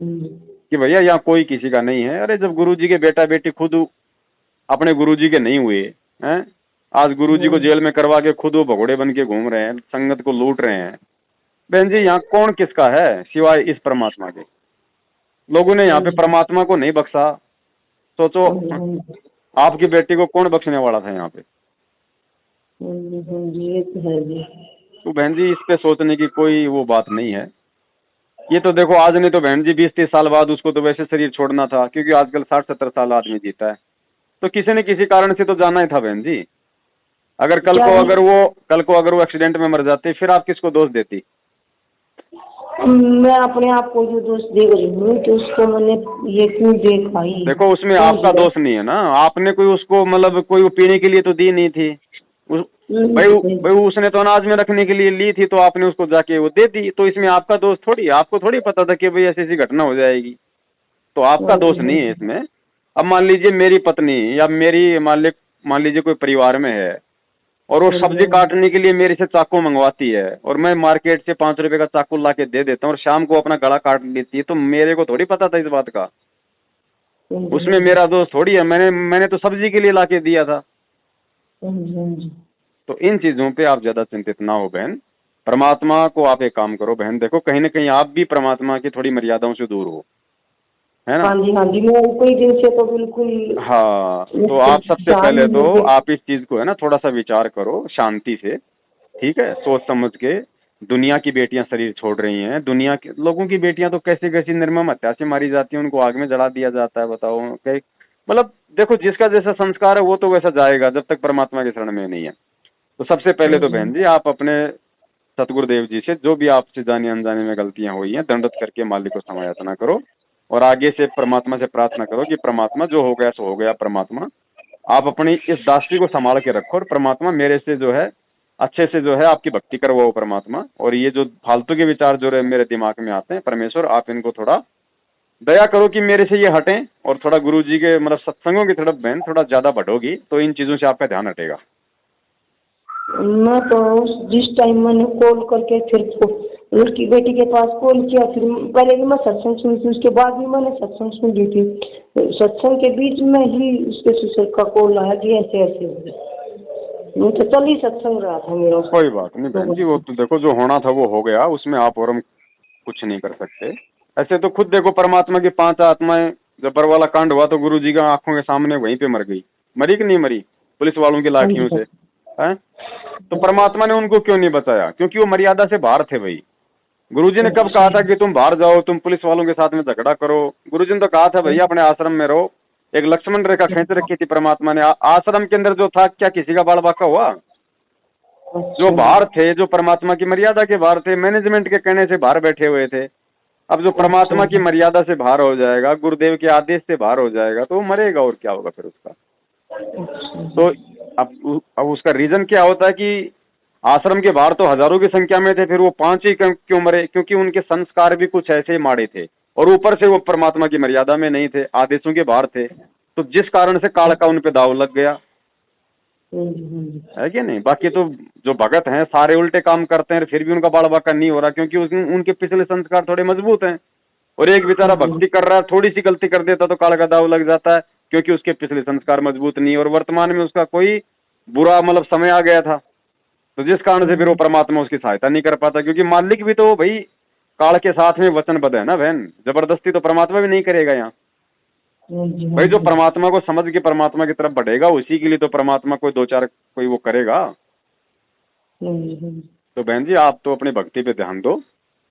कि भैया यहाँ कोई किसी का नहीं है। अरे जब गुरुजी के बेटा बेटी खुद अपने गुरुजी के नहीं हुए हैं, आज गुरुजी को जेल में करवा के खुद वो भगोड़े बन के घूम रहे हैं, संगत को लूट रहे हैं। बहन जी यहाँ कौन किसका है सिवाय इस परमात्मा के। लोगों ने यहाँ पे परमात्मा को नहीं बख्शा, सोचो आपकी बेटी को कौन बख्शने वाला था यहाँ पे। ये तो है जी। तो बहन जी इस पे सोचने की कोई वो बात नहीं है। ये तो देखो आज नहीं तो बहन जी 20-30 साल बाद उसको तो वैसे शरीर छोड़ना था, क्योंकि आजकल 60-70 साल आदमी जीता है, तो किसी न किसी कारण से तो जाना ही था बहन जी। अगर कल को अगर वो एक्सीडेंट में मर जाते, फिर आप किसको दोष देती। मैं अपने आप को जो दोष दे रही हूँ कि उसको मैंने ये क्यों देखा ही। देखो उसमें आपका दोष नहीं है ना, आपने कोई उसको मतलब कोई पीने के लिए तो दी नहीं थी, भाई उसने तो अनाज में रखने के लिए ली थी, तो आपने उसको जाके वो दे दी, तो इसमें आपका दोष थोड़ी, आपको थोड़ी पता था कि भाई ऐसी ऐसी घटना हो जाएगी, तो आपका दोष नहीं है इसमें। अब मान लीजिए मेरी पत्नी या मेरी मान लीजिए कोई परिवार में है और वो सब्जी काटने के लिए मेरे से चाकू मंगवाती है और मैं मार्केट से 5 रुपए का चाकू ला के दे देता हूँ और शाम को अपना गला काट लेती है, तो मेरे को थोड़ी पता था इस बात का, उसमें मेरा दोष थोड़ी है, मैंने तो सब्जी के लिए ला के दिया था। तो इन चीजों पे आप ज्यादा चिंतित ना हो बहन, परमात्मा को आप एक काम करो बहन, देखो कहीं ना कहीं आप भी परमात्मा की थोड़ी मर्यादाओं से दूर हो, है ना। हाँ जी मैं कोई दिन से तो बिल्कुल। हाँ तो आप सबसे पहले तो आप इस चीज को है ना थोड़ा सा विचार करो शांति से, ठीक है, सोच समझ के। दुनिया की बेटियां शरीर छोड़ रही हैं, दुनिया के लोगों की बेटियां तो कैसे कैसी निर्मम हत्या से मारी जाती हैं, उनको आग में जला दिया जाता है, बताओ मतलब देखो जिसका जैसा संस्कार है वो तो वैसा जाएगा जब तक परमात्मा के शरण में नहीं है। तो सबसे पहले तो बहन जी आप अपने सतगुरुदेव जी से जो भी आपसे जाने अनजाने में गलतियां हुई हैं दंडवत करके मालिक को क्षमा याचना करो और आगे से परमात्मा से प्रार्थना करो कि परमात्मा जो हो गया सो हो गया, परमात्मा आप अपनी इस दासी को संभाल के रखो और परमात्मा मेरे से जो है अच्छे से जो है आपकी भक्ति करवाओ परमात्मा। और ये जो फालतू के विचार जो है मेरे दिमाग में आते हैं, परमेश्वर आप इनको थोड़ा दया करो कि मेरे से ये हटें, और थोड़ा गुरु जी के मतलब सत्संगों की तरफ बहन थोड़ा ज्यादा बढ़ोगी तो इन चीजों से आपका ध्यान हटेगा। मैं तो जिस टाइम मैंने कॉल करके फिर उसकी बेटी के पास कॉल किया, फिर पहले भी मैं सत्संग सुनी थी, उसके बाद भी मैंने सत्संग सुन ली थी। सत्संग के बीच में ही उसके ससुर का कॉल आया कि ऐसे ऐसे हो गया। मैं तो चल ही सत्संग रहा था मेरा। कोई बात नहीं बहन जी, वो तो देखो जो होना था वो हो गया, उसमें आप और हम कुछ नहीं कर सकते। ऐसे तो खुद देखो परमात्मा की 5 आत्माएं, जब बरवाला कांड हुआ तो गुरु जी का आंखों के सामने वहीं पे मर गई, मरी कि नहीं मरी पुलिस वालों की लाठियों से, हैं? तो परमात्मा ने उनको क्यों नहीं बचाया? क्योंकि वो मर्यादा से बाहर थे भाई। गुरुजी ने कब कहा था कि तुम बाहर जाओ, तुम पुलिस वालों के साथ में झगड़ा करो? गुरुजी ने तो कहा था भैया अपने आश्रम में रहो। एक लक्ष्मण रेखा खींच रखी थी परमात्मा ने। आश्रम के अंदर जो था, क्या किसी का बाल बाका हुआ? जो बाहर थे, जो परमात्मा की मर्यादा के बाहर थे, मैनेजमेंट के कहने से बाहर बैठे हुए थे। अब जो परमात्मा की मर्यादा से बाहर हो जाएगा, गुरुदेव के आदेश से बाहर हो जाएगा, तो वो मरेगा और क्या होगा फिर उसका। तो अब उसका रीजन क्या होता है कि आश्रम के बाहर तो हजारों की संख्या में थे, फिर वो 5 ही क्यों मरे? क्योंकि उनके संस्कार भी कुछ ऐसे ही माड़े थे, और ऊपर से वो परमात्मा की मर्यादा में नहीं थे, आदेशों के बाहर थे, तो जिस कारण से काल का उन पे दाव लग गया, है कि नहीं? बाकी तो जो भगत हैं सारे उल्टे काम करते हैं, फिर भी उनका बाल बाका नहीं हो रहा, क्योंकि उनके पिछले संस्कार थोड़े मजबूत हैं। और एक बेचारा भक्ति कर रहा है, थोड़ी सी गलती कर देता तो काल का दाव लग जाता है, क्योंकि उसके पिछले संस्कार मजबूत नहीं, और वर्तमान में उसका कोई बुरा मतलब समय आ गया था, तो जिस कारण से फिर वो परमात्मा उसकी सहायता नहीं कर पाता। क्योंकि मालिक भी तो भाई काल के साथ में वचनबद्ध है ना बहन, जबरदस्ती तो परमात्मा भी नहीं करेगा यहाँ भाई। जो परमात्मा को समझ के परमात्मा की तरफ बढ़ेगा, उसी के लिए तो परमात्मा कोई 2-4 कोई वो करेगा। तो बहन जी आप तो अपनी भक्ति पे ध्यान दो,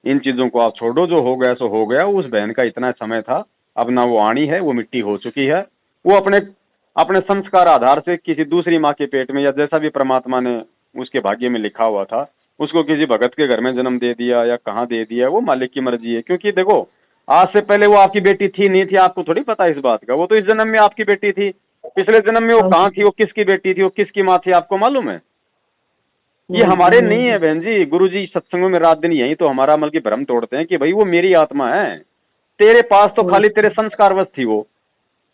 इन चीजों को आप छोड़ो। जो हो गया सो हो गया। उस बहन का इतना समय था, अब ना वो आनी है, वो मिट्टी हो चुकी है। वो अपने संस्कार आधार से किसी दूसरी माँ के पेट में, या जैसा भी परमात्मा ने उसके भाग्य में लिखा हुआ था, उसको किसी भगत के घर में जन्म दे दिया या कहाँ दे दिया, वो मालिक की मर्जी है। क्योंकि देखो आज से पहले वो आपकी बेटी थी नहीं थी, आपको थोड़ी पता इस बात का। वो तो इस जन्म में आपकी बेटी थी, पिछले जन्म में वो कहाँ थी, वो किसकी बेटी थी, वो किसकी माँ थी, आपको मालूम है? ये हमारे नहीं है बहन जी। गुरु जी सत्संगों में रात दिन यही तो हमारा अमल की भ्रम तोड़ते हैं कि भाई वो मेरी आत्मा है, तेरे पास तो खाली तेरे संस्कारवश थी, वो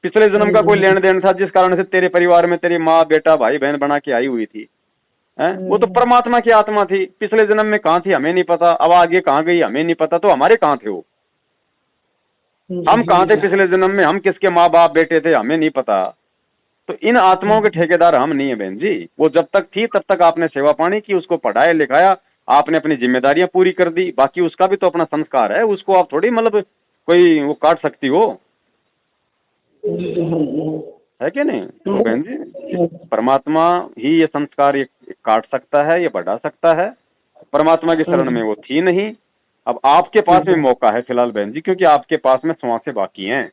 पिछले जन्म का कोई लेन देन था जिस कारण से तेरे परिवार में तेरी माँ बेटा भाई बहन बना के आई हुई थी, है? वो तो परमात्मा की आत्मा थी। पिछले जन्म में कहाँ थी हमें नहीं पता, अब आगे कहाँ गई हमें नहीं पता, तो हमारे कहाँ थे वो? हम कहाँ थे पिछले जन्म में? हम किसके माँ बाप बेटे थे हमें नहीं पता। तो इन आत्माओं के ठेकेदार हम नहीं है बहन जी। वो जब तक थी तब तक आपने सेवा पानी की, उसको पढ़ाया लिखाया, आपने अपनी जिम्मेदारियां पूरी कर दी। बाकी उसका भी तो अपना संस्कार है, उसको आप थोड़ी मतलब कोई वो काट सकती हो, है कि नहीं? तो बहन जी परमात्मा ही ये संस्कार ये काट सकता है, ये बढ़ा सकता है। परमात्मा की शरण में वो थी नहीं। अब आपके पास में मौका है फिलहाल बहन जी, क्योंकि आपके पास में श्वासें बाकी हैं,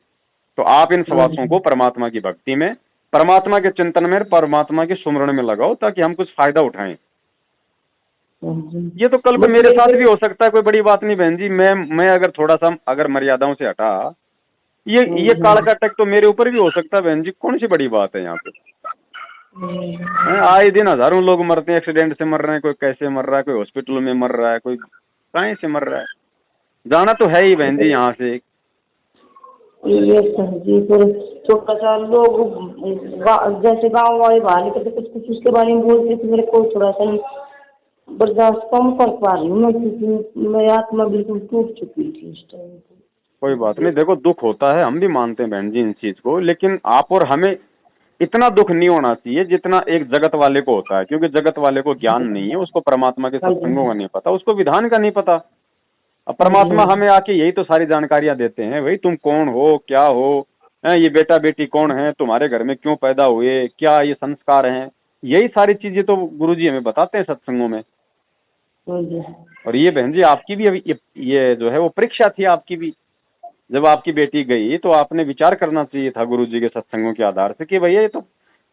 तो आप इन श्वासों को परमात्मा की भक्ति में, परमात्मा के चिंतन में, परमात्मा के सुमरण में लगाओ, ताकि हम कुछ फायदा उठाएं। ये तो कल को मेरे साथ भी हो सकता है, कोई बड़ी बात नहीं बहन जी। मैं अगर थोड़ा सा अगर मर्यादाओं से हटा, ये काल का टक तो मेरे ऊपर भी हो सकता है बहन जी। कौन सी बड़ी बात है यहाँ पे? आए दिन हजारों लोग मरते हैं, एक्सीडेंट से मर रहे हैं, कोई कैसे मर रहा है, कोई हॉस्पिटल में मर रहा है, कोई कहीं से मर रहा है। जाना तो है ही बहन जी यहाँ से। ये जी थोड़ा सा लोग जैसे गाँव वाले बाहर निकलते कुछ उसके बारे में बोलते थे, मेरे को थोड़ा सा बर्दाश्त कम कर पा रही हूँ मैं, क्योंकि मेरी आत्मा बिल्कुल टूट चुकी थी उस टाइम। कोई बात नहीं, देखो दुख होता है, हम भी मानते हैं बहन जी इन चीज को, लेकिन आप और हमें इतना दुख नहीं होना चाहिए जितना एक जगत वाले को होता है। क्योंकि जगत वाले को ज्ञान नहीं है, उसको परमात्मा के सत्संगों का नहीं पता, उसको विधान का नहीं पता। अब परमात्मा हमें आके यही तो सारी जानकारियां देते हैं, भाई तुम कौन हो, क्या हो, ये बेटा बेटी कौन है, तुम्हारे घर में क्यों पैदा हुए, क्या ये संस्कार हैं, यही सारी चीजें तो गुरुजी हमें बताते हैं सत्संगों में। और ये बहन जी आपकी भी अभी ये जो है वो परीक्षा थी आपकी भी। जब आपकी बेटी गई तो आपने विचार करना चाहिए था गुरुजी के सत्संगों के आधार से कि भैया ये तो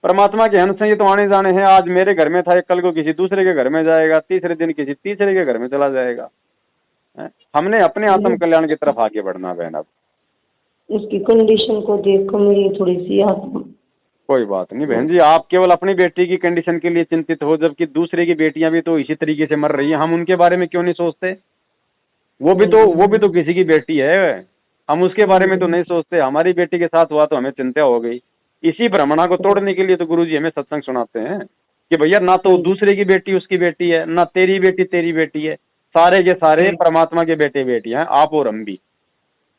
परमात्मा के अंश हैं, ये तो आने जाने हैं। आज मेरे घर में था, कल को किसी दूसरे के घर में जाएगा, तीसरे दिन किसी तीसरे के घर में चला जाएगा। हमने अपने आत्म कल्याण की तरफ आगे बढ़ना बहन। अब उसकी कंडीशन को देखकर मेरी थोड़ी सी कोई बात नहीं बहन जी, आप केवल अपनी बेटी की कंडीशन के लिए चिंतित हो, जबकि दूसरे की बेटियां भी तो इसी तरीके से मर रही हैं। हम उनके बारे में क्यों नहीं सोचते? वो भी तो किसी की बेटी है, हम उसके बारे में तो नहीं सोचते। हमारी बेटी के साथ हुआ तो हमें चिंता हो गई। इसी भ्रमणा को तोड़ने के लिए तो गुरुजी हमें सत्संग सुनाते हैं कि भैया ना तो दूसरे की बेटी उसकी बेटी है, ना तेरी बेटी तेरी बेटी है, सारे के सारे परमात्मा के बेटे बेटियां हैं, आप और हम भी।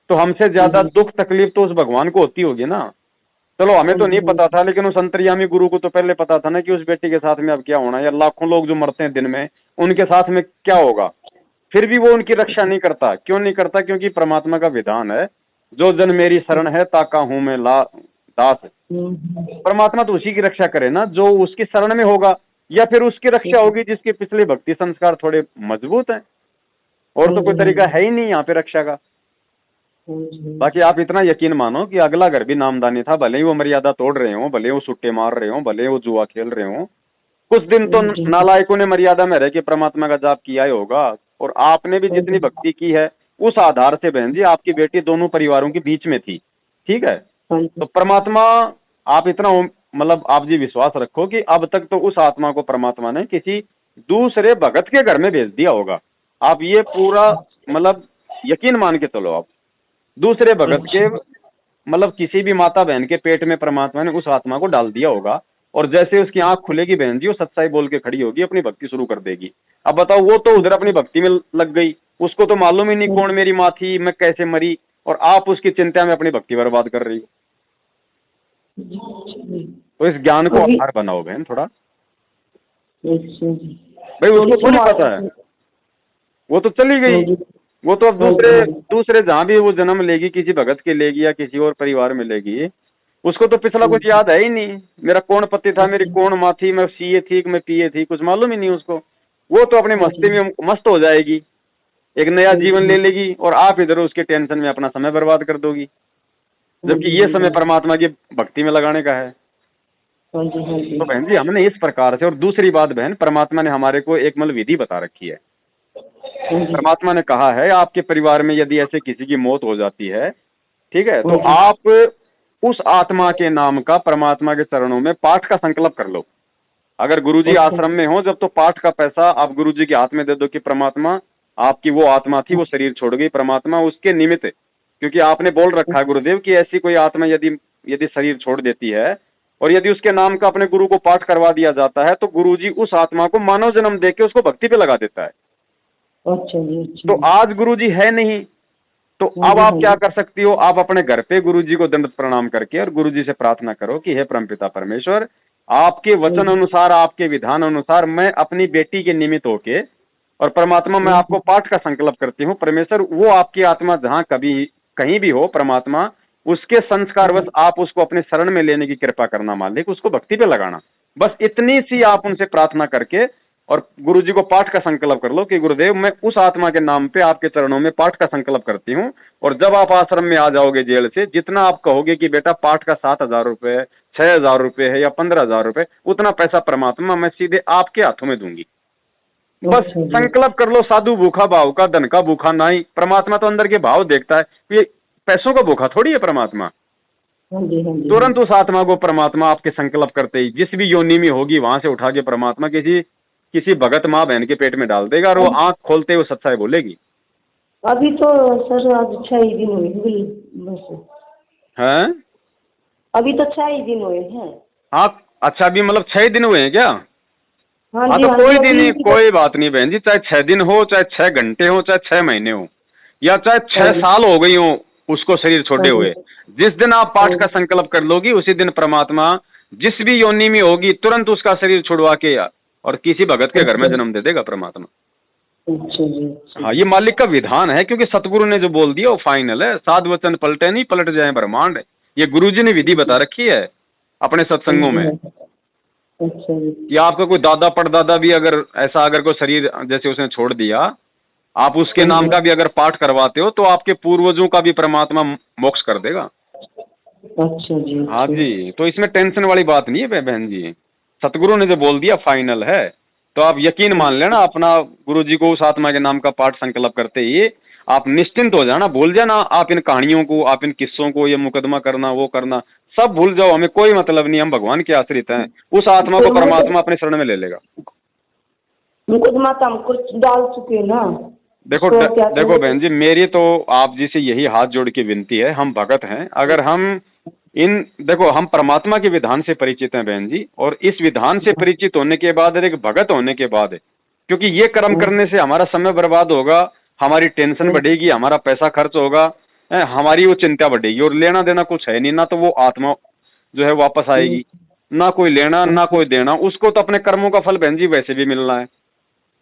तो हमसे ज्यादा दुख तकलीफ तो उस भगवान को होती होगी ना। चलो हमें तो नहीं पता था, लेकिन उस अंतर्यामी गुरु को तो पहले पता था ना कि उस बेटी के साथ में अब क्या होना है, या लाखों लोग जो मरते हैं दिन में उनके साथ में क्या होगा। फिर भी वो उनकी रक्षा नहीं करता। क्यों नहीं करता? क्योंकि परमात्मा का विधान है, जो जन मेरी शरण है ताका हूं मैं दास। परमात्मा तो उसी की रक्षा करे ना जो उसकी शरण में होगा, या फिर उसकी रक्षा होगी जिसके पिछले भक्ति संस्कार थोड़े मजबूत हैं। और तो कोई तरीका है ही नहीं यहाँ पे रक्षा का। बाकी आप इतना यकीन मानो कि अगला घर भी नामदानी था, भले ही वो मर्यादा तोड़ रहे हो, भले ही वो सुट्टे मार रहे हो, भले ही वो जुआ खेल रहे हो, कुछ दिन तो नालायकों ने मर्यादा में रह के परमात्मा का जाप किया ही होगा। और आपने भी जितनी भक्ति की है उस आधार से बहन जी आपकी बेटी दोनों परिवारों के बीच में थी, ठीक है। तो परमात्मा, आप इतना मतलब आप जी विश्वास रखो कि अब तक तो उस आत्मा को परमात्मा ने किसी दूसरे भगत के घर में भेज दिया होगा। आप ये पूरा मतलब यकीन मान के चलो। आप दूसरे भगत के मतलब किसी भी माता बहन के पेट में परमात्मा ने उस आत्मा को डाल दिया होगा, और जैसे उसकी आंख खुलेगी बहन जी, वो सच्चाई बोल के खड़ी होगी, अपनी भक्ति शुरू कर देगी। अब बताओ, वो तो उधर अपनी भक्ति में लग गई, उसको तो मालूम ही नहीं कौन मेरी माँ थी, मैं कैसे मरी, और आप उसकी चिंता में अपनी भक्ति बर्बाद कर रही हो। तो इस ज्ञान को आधार बनाओ बहन थोड़ा। भाई उसको थोड़ी पता है, वो तो चली गई, वो तो अब दूसरे जहां भी वो जन्म लेगी, किसी भगत के लेगी या किसी और परिवार में लेगी, उसको तो पिछला कुछ याद है ही नहीं। मेरा कौन पति था, मेरी कौन माँ थी, मैं सीए थी कि मैं पीए थी, कुछ मालूम ही नहीं उसको। वो तो अपनी मस्ती में मस्त हो जाएगी, एक नया जीवन ले लेगी, और आप इधर उसके टेंशन में अपना समय बर्बाद कर दोगी, जबकि ये समय परमात्मा की भक्ति में लगाने का है। तो बहन जी हमने इस प्रकार से, और दूसरी बात बहन, परमात्मा ने हमारे को एक मतलब विधि बता रखी है। परमात्मा ने कहा है आपके परिवार में यदि ऐसे किसी की मौत हो जाती है, ठीक है, तो आप उस आत्मा के नाम का परमात्मा के चरणों में पाठ का संकल्प कर लो। अगर गुरुजी आश्रम में हो जब, तो पाठ का पैसा आप गुरुजी के हाथ में दे दो कि परमात्मा, आपकी वो आत्मा थी, वो शरीर छोड़ गई, परमात्मा उसके निमित्त, क्योंकि आपने बोल रखा है गुरुदेव कि ऐसी कोई आत्मा यदि शरीर छोड़ देती है और यदि उसके नाम का अपने गुरु को पाठ करवा दिया जाता है, तो गुरुजी उस आत्मा को मानव जन्म देके उसको भक्ति पे लगा देता है। अच्छा जी। तो आज गुरुजी है नहीं, तो अब आप क्या कर सकती हो, आप अपने घर पे गुरुजी को दंड प्रणाम करके और गुरुजी से प्रार्थना करो कि हे परमपिता परमेश्वर, आपके वचन अनुसार, आपके विधान अनुसार मैं अपनी बेटी के निमित्त होके, और परमात्मा मैं आपको पाठ का संकल्प करती हूँ परमेश्वर, वो आपकी आत्मा जहां कभी कहीं भी हो परमात्मा, उसके संस्कारवश आप उसको अपने शरण में लेने की कृपा करना मालिक, उसको भक्ति पे लगाना। बस इतनी सी आप उनसे प्रार्थना करके और गुरुजी को पाठ का संकल्प कर लो कि गुरुदेव मैं उस आत्मा के नाम पे आपके चरणों में पाठ का संकल्प करती हूँ, और जब आप आश्रम में आ जाओगे जेल से, जितना आप कहोगे कि बेटा पाठ का 7,000 रुपये, 6,000 रुपये है या 15,000 रुपये, उतना पैसा परमात्मा मैं सीधे आपके हाथों में दूंगी। बस संकल्प कर लो, साधु भूखा भाव का, धन का भूखा नहीं। परमात्मा तो अंदर के भाव देखता है, ये पैसों का भूखा थोड़ी है परमात्मा। तुरंत उस आत्मा को परमात्मा आपके संकल्प करते ही जिस भी योनि में होगी वहां से उठा के परमात्मा किसी भगत माँ बहन के पेट में डाल देगा, और वो आंख खोलते हुए सच्चाई बोलेगी। अभी तो सर आज 6 ही दिन हुए बस। हैं? अभी तो 6 ही दिन हुए हैं। हाँ अच्छा, अभी मतलब 6 दिन हुए हैं क्या? हाँ तो कोई दिन नहीं, कोई बात नहीं बहन जी, चाहे 6 दिन हो, चाहे 6 घंटे हो, चाहे 6 महीने हो, या चाहे 6 साल हो गई हो उसको शरीर छोड़े हुए, जिस दिन आप पाठ का संकल्प कर लोगी उसी दिन परमात्मा जिस भी योनि में होगी तुरंत उसका शरीर छुड़वा के और किसी भगत के घर में जन्म दे देगा परमात्मा। हाँ, ये मालिक का विधान है, क्योंकि सतगुरु ने जो बोल दिया वो फाइनल है। साध वचन पलटे नहीं, पलट जाए ब्रह्मांड। ये गुरुजी ने विधि बता रखी है अपने सत्संगों में कि आपका कोई दादा परदादा भी अगर कोई शरीर जैसे उसने छोड़ दिया, आप उसके नाम का भी अगर पाठ करवाते हो तो आपके पूर्वजों का भी परमात्मा मोक्ष कर देगा। अच्छा जी। हाँ जी, तो इसमें टेंशन वाली बात नहीं है बहन जी, सतगुरु ने जो बोल दिया फाइनल है। तो आप यकीन मान लेना, अपना गुरुजी को उस आत्मा के नाम का पाठ संकल्प करते ही आप निश्चिंत हो जाना, भूल जाना आप इन कहानियों को, आप इन किस्सों को, ये मुकदमा करना वो करना, सब भूल जाओ, हमें कोई मतलब नहीं, हम भगवान के आश्रित हैं। उस आत्मा को परमात्मा अपने शरण में ले लेगा। मुकदमा तो हमको डाल चुके ना। देखो तो क्या देखो बहन जी, मेरी तो आप जी से यही हाथ जोड़ के विनती है, हम भगत हैं, अगर हम देखो हम परमात्मा के विधान से परिचित हैं बहन जी, और इस विधान से परिचित होने के बाद और एक भगत होने के बाद, क्योंकि ये कर्म करने से हमारा समय बर्बाद होगा, हमारी टेंशन बढ़ेगी, हमारा पैसा खर्च होगा, हमारी वो चिंता बढ़ेगी, और लेना देना कुछ है नहीं, ना तो वो आत्मा जो है वापस आएगी, ना कोई लेना ना कोई देना, उसको तो अपने कर्मों का फल बहन जी वैसे भी मिलना है,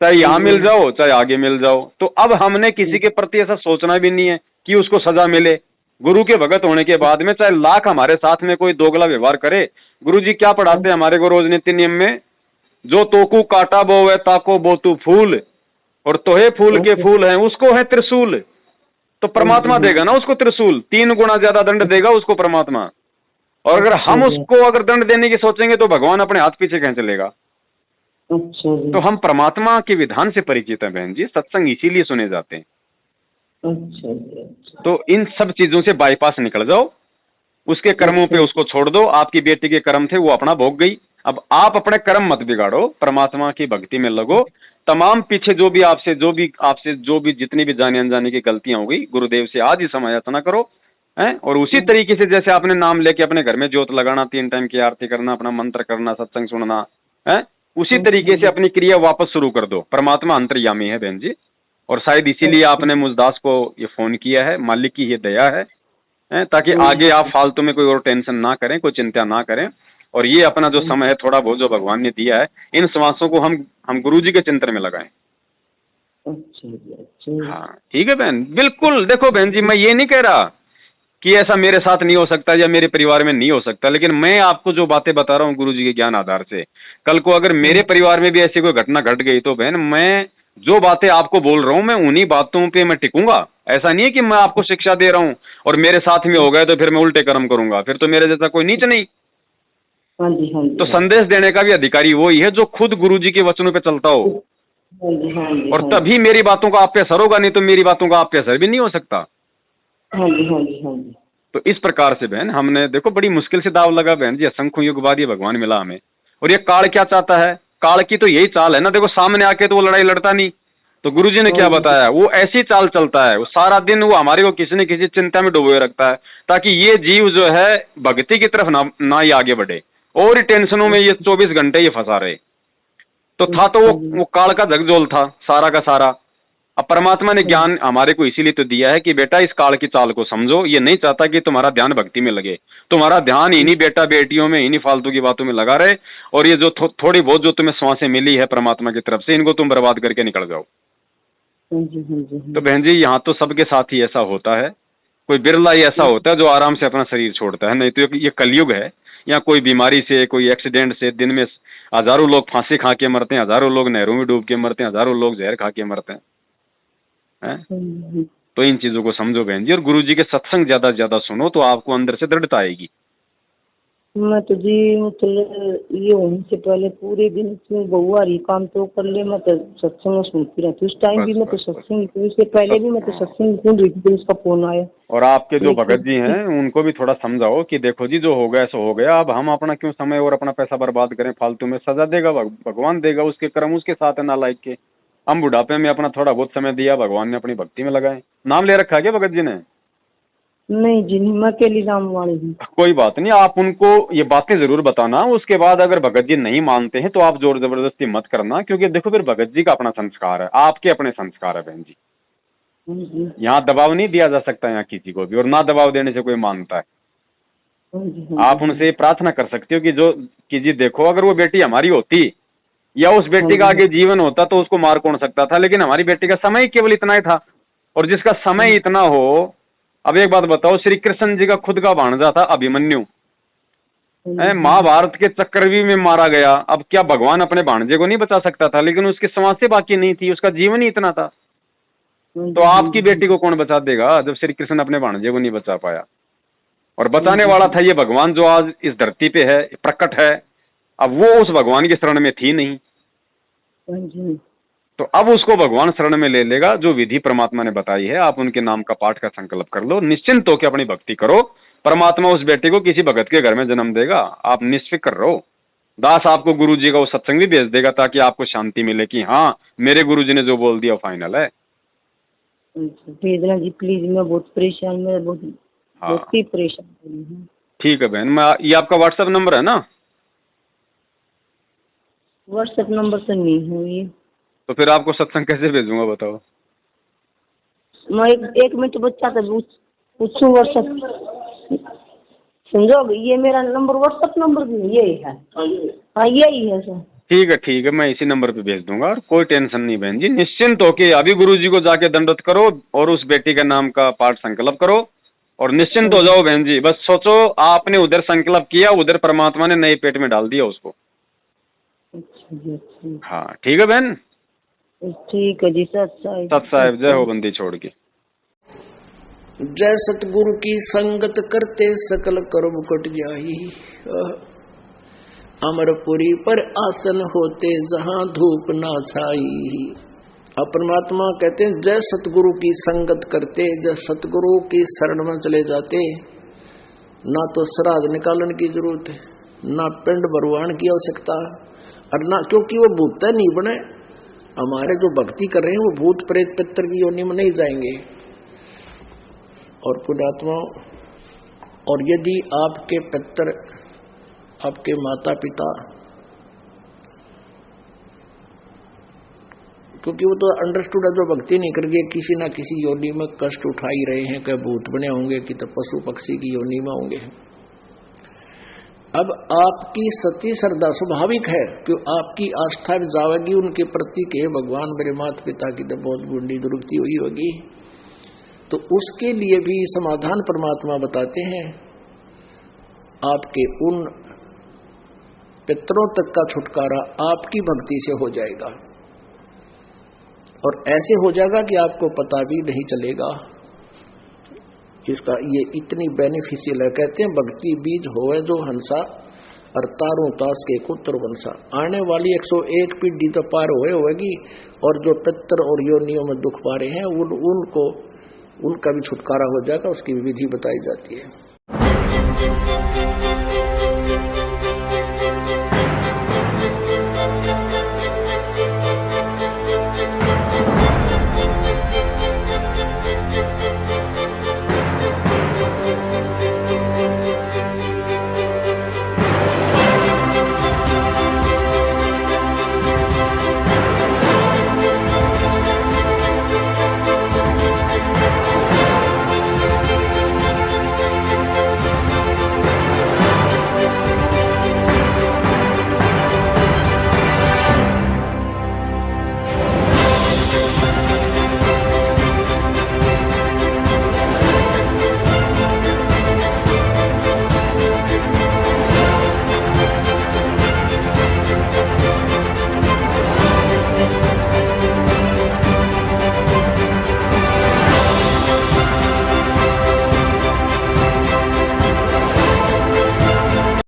चाहे यहाँ मिल जाओ चाहे आगे मिल जाओ। तो अब हमने किसी के प्रति ऐसा सोचना भी नहीं है कि उसको सजा मिले। गुरु के भगत होने के बाद में चाहे लाख हमारे साथ में कोई दोगला व्यवहार करे, गुरु जी क्या पढ़ाते हैं हमारे को रोज नित्य नियम में, जो तोकू काटा बो है ताको बो तू फूल, और तोहे फूल के फूल हैं उसको है त्रिशूल। तो परमात्मा देगा ना उसको त्रिशूल, 3 गुना ज्यादा दंड देगा उसको परमात्मा। और अगर हम उसको अगर दंड देने की सोचेंगे तो भगवान अपने हाथ पीछे कहीं चलेगा। तो हम परमात्मा के विधान से परिचित हैं बहन जी, सत्संग इसीलिए सुने जाते हैं। तो इन सब चीजों से बाईपास निकल जाओ, उसके कर्मों पे उसको छोड़ दो। आपकी बेटी के कर्म थे वो अपना भोग गई, अब आप अपने कर्म मत बिगाड़ो, परमात्मा की भक्ति में लगो। तमाम पीछे जो भी आपसे जो भी जितनी भी जाने अनजाने की गलतियां हो गई, गुरुदेव से आज ही समय याचना करो, हैं, और उसी तरीके से जैसे आपने नाम लेके अपने घर में ज्योत लगाना, 3 टाइम की आरती करना, अपना मंत्र करना, सत्संग सुनना है, उसी तरीके से अपनी क्रिया वापस शुरू कर दो। परमात्मा अंतर्यामी है बहन जी, और शायद इसीलिए आपने मुझदास को ये फोन किया है, मालिक की ये दया है, ताकि आगे आप फालतू में कोई और टेंशन ना करें, कोई चिंता ना करें, और ये अपना जो समय है थोड़ा बहुत जो भगवान ने दिया है, इन श्वासों को हम गुरु जी के चिंतन में लगाएं। हाँ ठीक है बहन, बिल्कुल। देखो बहन जी, मैं ये नहीं कह रहा कि ऐसा मेरे साथ नहीं हो सकता या मेरे परिवार में नहीं हो सकता, लेकिन मैं आपको जो बातें बता रहा हूँ गुरु जी के ज्ञान आधार से, कल को अगर मेरे परिवार में भी ऐसी कोई घटना घट गई तो बहन मैं जो बातें आपको बोल रहा हूँ मैं उन्हीं बातों पे मैं टिकूंगा। ऐसा नहीं है कि मैं आपको शिक्षा दे रहा हूँ और मेरे साथ में हो गए तो फिर मैं उल्टे कर्म करूंगा, फिर तो मेरे जैसा कोई नीच नहीं। तो संदेश देने का भी अधिकारी वही है जो खुद गुरु जी के वचनों पे चलता हो, और तभी मेरी बातों का आप पे असर होगा, नहीं तो मेरी बातों का आप पे असर भी नहीं हो सकता। तो इस प्रकार से बहन हमने देखो बड़ी मुश्किल से दाव लगा बहन जी, असंख्य युग बाद ये भगवान मिला हमें। और ये काल क्या चाहता है, काल की तो यही चाल है ना, देखो सामने आके तो वो लड़ाई लड़ता नहीं, तो गुरुजी ने क्या बताया, वो ऐसी चाल चलता है, वो सारा दिन वो हमारे को किसी न किसी चिंता में डुबोए रखता है, ताकि ये जीव जो है भक्ति की तरफ ना ही आगे बढ़े, और ही टेंशनों में ये 24 घंटे ये फंसा रहे। तो था तो वो काल का झकझोल था सारा का सारा। अब परमात्मा ने ज्ञान हमारे को इसीलिए तो दिया है कि बेटा इस काल की चाल को समझो, ये नहीं चाहता कि तुम्हारा ध्यान भक्ति में लगे, तुम्हारा ध्यान इन्हीं बेटा बेटियों में, इन्हीं फालतू की बातों में लगा रहे, और ये जो थोड़ी बहुत जो तुम्हें सांसें मिली है परमात्मा की तरफ से, इनको तुम बर्बाद करके निकल जाओ। तो बहन जी यहाँ तो सबके साथ ही ऐसा होता है, कोई बिरला ही ऐसा होता है जो आराम से अपना शरीर छोड़ता है, नहीं तो ये कलयुग है। या कोई बीमारी से, कोई एक्सीडेंट से दिन में हजारों लोग फांसी खा के मरते हैं, हजारों लोग नहरों में डूब के मरते हैं, हजारों लोग जहर खा के मरते हैं। तो इन चीजों को समझो बहन जी, और गुरु जी के सत्संग ज्यादा से ज्यादा सुनो तो आपको अंदर से दृढ़ता आएगी। मैं तो जी मतलब ये होने से पहले पूरे दिन इसमें बहुआरी काम तो कर ले, मैं तो सत्संग सुनती रहती, उस टाइम भी मैं तो सत्संग, इससे पहले भी मैं तो सत्संग सुन रही थी, उसका फोन आया। और आपके जो भगत जी हैं उनको भी थोड़ा समझाओ कि देखो जी जो हो गया सो हो गया, अब हम अपना क्यों समय और अपना पैसा बर्बाद करें फालतू में, सजा देगा भगवान देगा, उसके कर्म उसके साथ है नालायक के। हम बुढ़ापे में अपना थोड़ा बहुत समय दिया, भगवान ने अपनी भक्ति में लगाए। नाम ले रखा है क्या भगत जी ने? नहीं जी, मैं अकेली राम वाली हूँ। कोई बात नहीं, आप उनको ये बातें जरूर बताना, उसके बाद अगर भगत जी नहीं मानते हैं तो आप जोर जबरदस्ती मत करना, क्योंकि देखो फिर भगत जी का अपना संस्कार है, आपके अपने संस्कार है बहन जी, यहाँ दबाव नहीं दिया जा सकता यहाँ किसी को भी, और ना दबाव देने से कोई मानता है। आप उनसे प्रार्थना कर सकते हो कि जी देखो अगर वो बेटी हमारी होती या उस बेटी का आगे जीवन होता तो उसको मार कौन सकता था, लेकिन हमारी बेटी का समय केवल इतना ही था, और जिसका समय इतना हो। अब एक बात बताओ, श्री कृष्ण जी का खुद का भांजा था अभिमन्यु, महाभारत के चक्रव्यूह में मारा गया। अब क्या भगवान अपने भांजे को नहीं बचा सकता था? लेकिन उसकी सांसें बाकी नहीं थी, उसका जीवन ही इतना था। तो आपकी बेटी को कौन बचा देगा जब श्री कृष्ण अपने भांजे को नहीं बचा पाया? और बचाने वाला था ये भगवान जो आज इस धरती पे है, प्रकट है। अब वो उस भगवान की शरण में थी नहीं, तो अब उसको भगवान शरण में ले लेगा। जो विधि परमात्मा ने बताई है, आप उनके नाम का पाठ का संकल्प कर लो, निश्चिंत होकर अपनी भक्ति करो, परमात्मा उस बेटे को किसी भगत के घर में जन्म देगा, आप निश्फिक्र रहो। दास आपको गुरु जी का वो सत्संग भी भेज देगा ताकि आपको शांति मिले कि हाँ मेरे गुरु जी ने जो बोल दिया फाइनल है। भेजना जी प्लीज, मैं बहुत परेशान, मैं बहुत हाँ ही परेशान हूँ। ठीक है बहन, मैं ये आपका व्हाट्सएप नंबर है ना? व्हाट्सएप नंबर तो नहीं है ये। तो फिर आपको सत्संग कैसे भेजूंगा बताओ? मैं एक मिनट बच्चा था पूछूं व्हाट्सएप, समझोगे? ये मेरा नंबर व्हाट्सएप नंबर भी यही है। हाँ यही है सर। ठीक है, मैं इसी नंबर पे भेज दूंगा और कोई टेंशन नहीं बहन जी, निश्चिंत होके अभी गुरु जी को जाके दंडवत करो और उस बेटी के नाम का पाठ संकल्प करो और निश्चिंत हो जाओ बहन जी। बस सोचो आपने उधर संकल्प किया, उधर परमात्मा ने नए पेट में डाल दिया उसको। अच्छा जी, अच्छा। हाँ ठीक है बहन, ठीक है जी। सत साहिब जय हो बंदी छोड़ के। जय सतगुरु की संगत करते सकल कर्म कट जाई, अमरपुरी पर आसन होते जहां धूप ना छाई। परमात्मा कहते हैं जय सतगुरु की संगत करते, जय सतगुरु की शरण में चले जाते, ना तो श्राद्ध निकालने की जरूरत है, ना पिंड भरवान की आवश्यकता, और ना, क्योंकि वो भूत नहीं बने। हमारे जो भक्ति कर रहे हैं वो भूत प्रेत पितर की योनि में नहीं जाएंगे। और पुण्यात्मा, और यदि आपके पितर, आपके माता पिता, क्योंकि वो तो अंडरस्टूड है, जो भक्ति नहीं करके किसी ना किसी योनि में कष्ट उठा ही रहे हैं, कि भूत बने होंगे कि तो पशु पक्षी की योनि में होंगे। अब आपकी सच्ची श्रद्धा स्वाभाविक है कि आपकी आस्था भी जाएगी उनके प्रति के भगवान मेरे माता पिता की तो बहुत गुंडी दुरुक्ति हुई होगी, तो उसके लिए भी समाधान परमात्मा बताते हैं। आपके उन पितरों तक का छुटकारा आपकी भक्ति से हो जाएगा, और ऐसे हो जाएगा कि आपको पता भी नहीं चलेगा। इसका ये इतनी बेनिफिशियल है। कहते हैं भक्ति बीज होवे जो हंसा, और तारों तास के कुत्र वंशा। आने वाली 101 पीढ़ी तो पार होएगी, और जो पितर और योनियों में दुख पा रहे हैं उनका भी छुटकारा हो जाएगा। उसकी विधि बताई जाती है।